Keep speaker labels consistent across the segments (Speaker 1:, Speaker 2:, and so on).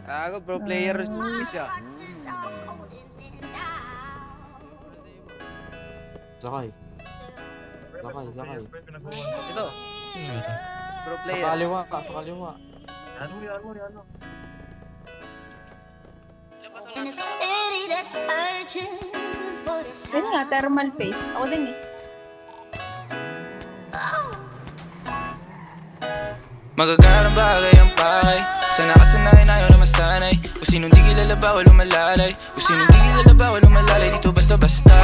Speaker 1: Ako, pro player siya.
Speaker 2: Sakay. Sakay.
Speaker 1: Ito,
Speaker 3: Sino ito?
Speaker 1: pro
Speaker 2: Sa
Speaker 1: player.
Speaker 2: kaliwa ka, sa kaliwa.
Speaker 4: In a city that's searching for this
Speaker 5: Yun nga, thermal face. Ako din eh.
Speaker 6: Magagarang bagay ang pakay. Sana kasanayan ayaw na masanay. Kung sinong di kilala bawal umalalay. Kung sinong di kilala bawal umalalay. Dito basta-basta.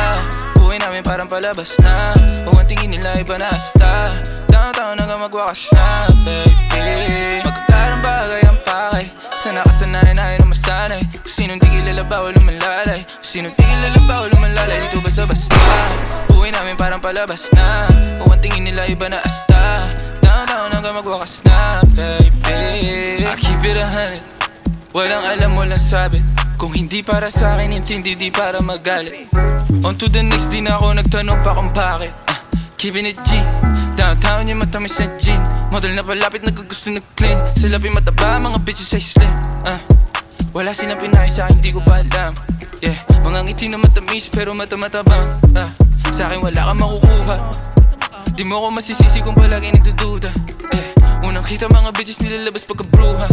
Speaker 6: Buhay namin parang palabas na. Kung ang tingin nila iba na asta. Downtown hanggang magwakas na, baby. Magagarang bagay ang pakay. Sana kasanayan ayaw na masanay. Kung sinong di kilala bawal umalalay. Kung sinong di kilala bawal umalalay. Dito basta-basta. Buhay namin parang palabas na. Kung ang tingin nila iba na asta. Downtown hanggang magwakas na, baby. I keep it 100. Walang alam, walang sabi. Kung hindi para sa akin, intindi, di para magalit. On to the next, di na ako nagtanong pa kung bakit. Keeping it G. Downtown yung matamis na gin. Model na palapit, nagkagusto na clean. Sa labi mataba, mga bitches ay slim. Wala silang pinay sa akin, di ko pa alam. Yeah, mga ngiti na matamis pero mata-matabang. Sa akin wala kang makukuha. Di mo ako masisisi kung palagi nagdududa. Unang kita mga bitches nilalabas pagkabruha.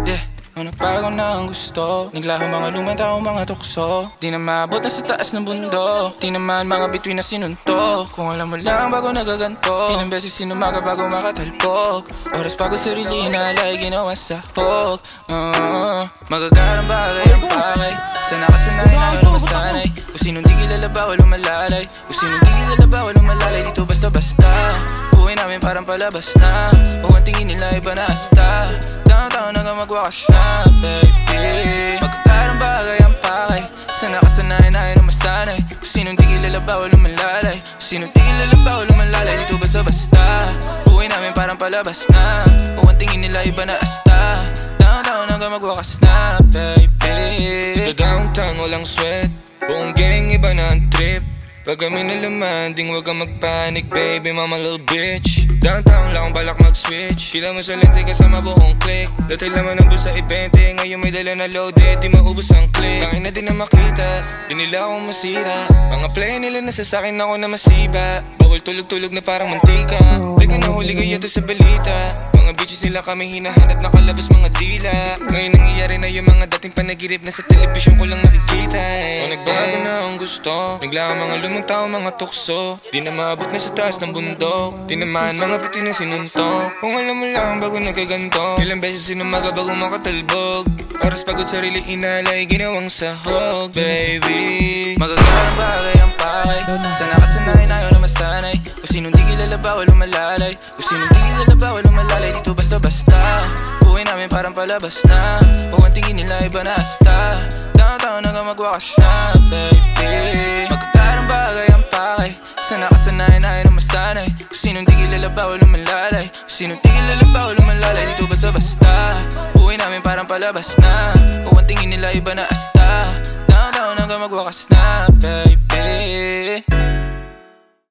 Speaker 6: Yeah, nung nagbago na ang gusto. Naglaho mga lumang tao, mga tukso. Di na maabot na sa taas ng bundok. Di naman mga bituin na sinuntok. Kung alam mo lang bago nagaganto. Ilang beses sinumaga bago makatalpok. Oras bago sarili na alay ginawa sa hok. Magagarang bagay ang pakay. Sana kasanayan ayaw na masanay. Kung sinong di kilala bawal umalalay. Kung sinong di kilala bawal umalalay. Dito basta-basta. Buhay namin parang palabas na. Kung ang tingin nila iba na asta. Downtown hanggang magwakas na, baby. Magkakarang bagay ang pakay. Sana kasanayan ayaw na masanay. Kung sinong di kilala bawal umalalay. Kung sinong di kilala bawal umalalay. Dito basta-basta. Buhay namin parang palabas na. Kung ang tingin nila iba na asta. Downtown hanggang magwakas na, baby.
Speaker 7: Dito downtown walang sweat. Buong gang iba na ang trip. Pag kami nalamanding wag kang magpanik baby mama little bitch. Downtown lang akong balak mag-switch. Pila mo sa lente kasama buong click. Dati laman ng busa i-20. Ngayon may dala na loaded, di maubos ang click. Tangin na din na makita, di nila akong masira. Mga play nila nasa sakin ako na masiba. Bawal tulog-tulog na parang mantika. Like na huli kaya to sa balita. Mga bitches nila kami hinahanap nakalabas mga dila. Ngayon nangyayari na yung mga dating panaginip na sa telebisyon ko lang nakikita Kung nagbago na ang gusto. Naglaan mga lumang tao, mga tukso. Di na maabot na sa taas ng bundok. Di naman mga bitin na sinuntok. Kung alam mo lang bago nagaganto. Ilang beses sinumaga bago makatalbog. Oras pagod sarili inalay ginawang sahog, baby.
Speaker 6: Magagarang bagay ang pakay. Sana kasanayan ayaw na masanay. Kung sinong di kilala bawal umalalay. Kung sinong di kilala bawal umalalay. Dito basta-basta. Buhay namin parang palabas na. Kung ang tingin nila iba na asta. Downtown hanggang magwakas na, baby. Magagarang bagay ang pakay. Sana kasanayan ayaw na masanay. Kung sinong di kilala bawal umalalay. Kung sinong di kilala bawal umalalay. Dito basta-basta. Buhay namin parang palabas na. Kung ang tingin nila iba na asta. Downtown hanggang magwakas na, baby.